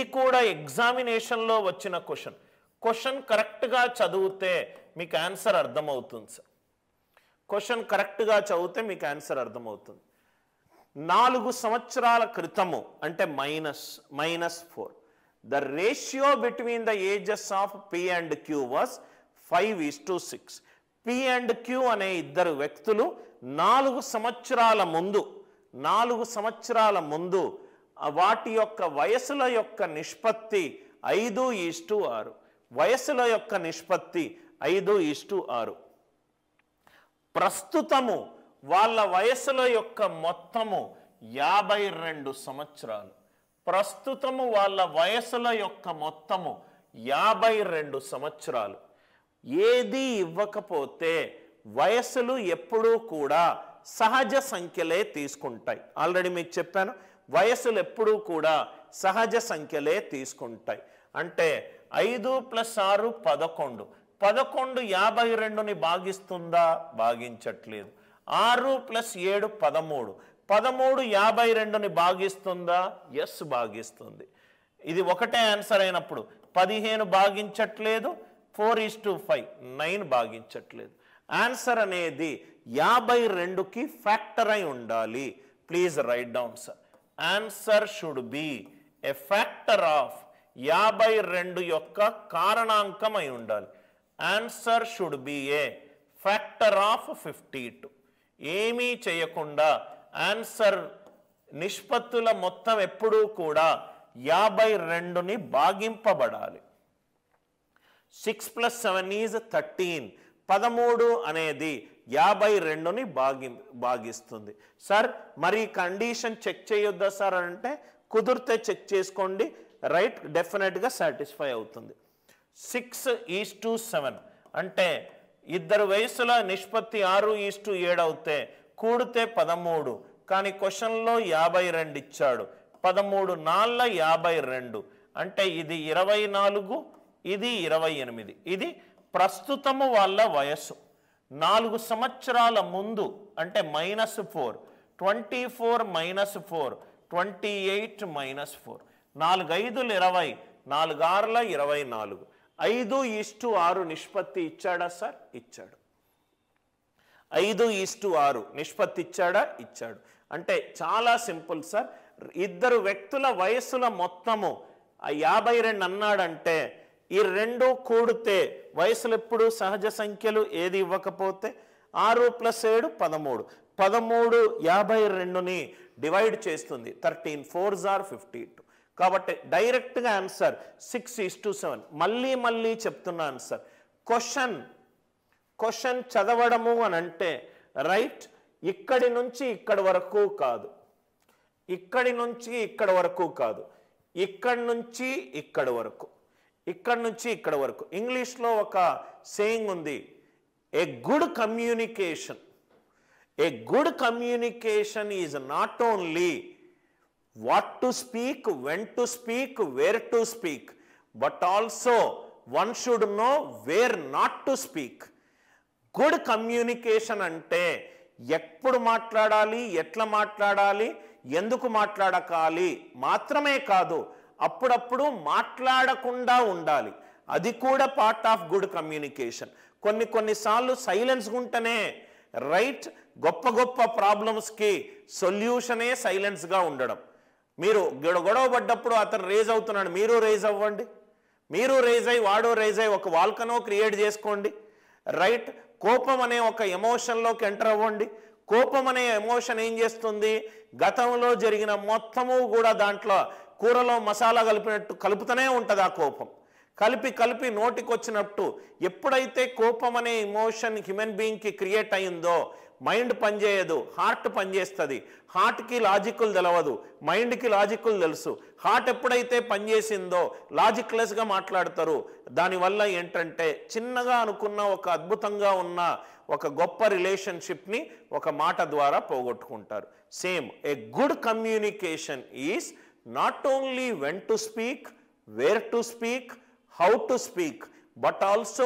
ఇది కూడా ఎగ్జామినేషన్లో వచ్చిన క్వశ్చన్ కరెక్ట్గా చదివితే మీకు ఆన్సర్ అర్థమవుతుంది సార్. క్వశ్చన్ కరెక్ట్గా చదివితే మీకు ఆన్సర్ అర్థమవుతుంది. 4 సంవత్సరాల క్రితము అంటే -4 the ratio between the ages of P and Q was 5:6. P and Q అనే ఇద్దరు వ్యక్తులు 4 సంవత్సరాల ముందు వాటి యొక్క వయసుల యొక్క నిష్పత్తి 5:6. వయసుల యొక్క నిష్పత్తి 5:6. ప్రస్తుతము వాళ్ళ వయసుల యొక్క మొత్తము 52 సంవత్సరాలు. ప్రస్తుతము వాళ్ళ వయసుల యొక్క మొత్తము 52 సంవత్సరాలు. ఏది ఇవ్వకపోతే వయసులు ఎప్పుడూ కూడా సహజ సంఖ్యలే తీసుకుంటాయి. ఆల్రెడీ మీకు చెప్పాను, వయసులు ఎప్పుడూ కూడా సహజ సంఖ్యలే తీసుకుంటాయి. అంటే 5 + 6 11. 11 52ని భాగిస్తుందా? భాగించట్లేదు. 6 + 7 13. 13 52ని భాగిస్తుందా? ఎస్, భాగిస్తుంది. ఇది ఒకటే ఆన్సర్ అయినప్పుడు 15 భాగించట్లేదు. 4:5 9 భాగించట్లేదు. ఆన్సర్ అనేది 52కి ఫ్యాక్టర్ అయి ఉండాలి. Please right down sir. Answer should be a factor of 52 యొక్క కారణాంకం అయి ఉండాలి. Answer should be A factor of 52. ఏమీ చేయకుండా ఆన్సర్ నిష్పత్తుల మొత్తం ఎప్పుడూ కూడా 52ని భాగింపబడాలి. 6 + 7 is 13. 13 అనేది 52ని భాగిస్తుంది. సార్ మరి కండిషన్ చెక్ చేయొద్దా సార్ అంటే కుదిరితే చెక్ చేసుకోండి. రైట్, డెఫినెట్గా సాటిస్ఫై అవుతుంది. 6:7 అంటే ఇద్దరు వయసుల నిష్పత్తి 6:7 అవుతే కూడితే 13. కానీ క్వశ్చన్లో 52 ఇచ్చాడు. 13 4 52 అంటే ఇది 24, ఇది 28. ఇది ప్రస్తుతము వాళ్ళ వయస్సు. 4 సంవత్సరాల ముందు అంటే -4. 24 - 4 28 - 4. 4 5 20, 4 6 24. 5:6 నిష్పత్తి ఇచ్చాడా సార్? ఇచ్చాడు. 5:6 నిష్పత్తి ఇచ్చాడా? ఇచ్చాడు. అంటే చాలా సింపుల్ సార్. ఇద్దరు వ్యక్తుల వయస్సుల మొత్తము 52 అన్నాడంటే ఈ రెండు కూడితే వయసులు ఎప్పుడు సహజ సంఖ్యలు, ఏది ఇవ్వకపోతే 6 + 7 13. 13 52ని డివైడ్ చేస్తుంది. 13 4s are 52. కాబట్టి డైరెక్ట్గా ఆన్సర్ 6:7. మళ్ళీ చెప్తున్నాను సార్. క్వశ్చన్ చదవడము అని అంటే రైట్ ఇక్కడి నుంచి ఇక్కడి వరకు కాదు, ఇక్కడి నుంచి ఇక్కడి వరకు కాదు, ఇక్కడి నుంచి ఇక్కడి వరకు, ఇక్కడి నుంచి ఇక్కడి వరకు. ఇంగ్లీష్లో ఒక సేయింగ్ ఉంది, ఏ good communication is not only what to speak, when to speak, where to speak, but also one should know where not to speak. Good communication అంటే ఎప్పుడు మాట్లాడాలి, ఎట్లా మాట్లాడాలి, ఎందుకు మాట్లాడకాలి మాత్రమే కాదు, అప్పుడప్పుడు మాట్లాడకుండా ఉండాలి. అది కూడా పార్ట్ ఆఫ్ గుడ్ కమ్యూనికేషన్. కొన్నిసార్లు సైలెన్స్గా ఉంటేనే రైట్ గొప్ప ప్రాబ్లమ్స్కి సొల్యూషనే సైలెన్స్గా ఉండడం. మీరు గొడవ పడ్డప్పుడు అతను రేజ్ అవుతున్నాడు, మీరు రేజ్ అవ్వండి. మీరు రేజ్ అయ్యి వాడు రేజ్ అయ్యి ఒక వాల్కనో క్రియేట్ చేసుకోండి. రైట్, కోపం అనే ఒక ఎమోషన్లోకి ఎంటర్ అవ్వండి. కోపం అనే ఎమోషన్ ఏం చేస్తుంది, గతంలో జరిగిన మొత్తము కూడా దాంట్లో కూరలో మసాలా కలిపినట్టు కలుపుతూనే ఉంటుంది. ఆ కోపం కలిపి నోటికి వచ్చినట్టు ఎప్పుడైతే కోపం అనే ఎమోషన్ హ్యూమన్ బీయింగ్కి క్రియేట్ అయిందో మైండ్ పనిచేయదు, హార్ట్ పనిచేస్తుంది. హార్ట్కి లాజిక్లు తెలవదు, మైండ్కి లాజిక్లు తెలుసు. హార్ట్ ఎప్పుడైతే పనిచేసిందో లాజిక్లెస్గా మాట్లాడతారు. దానివల్ల ఏంటంటే చిన్నగా అనుకున్న ఒక అద్భుతంగా ఉన్న ఒక గొప్ప రిలేషన్షిప్ని ఒక మాట ద్వారా పోగొట్టుకుంటారు. Same a good communication is not only when to speak, where to speak, how to speak, but also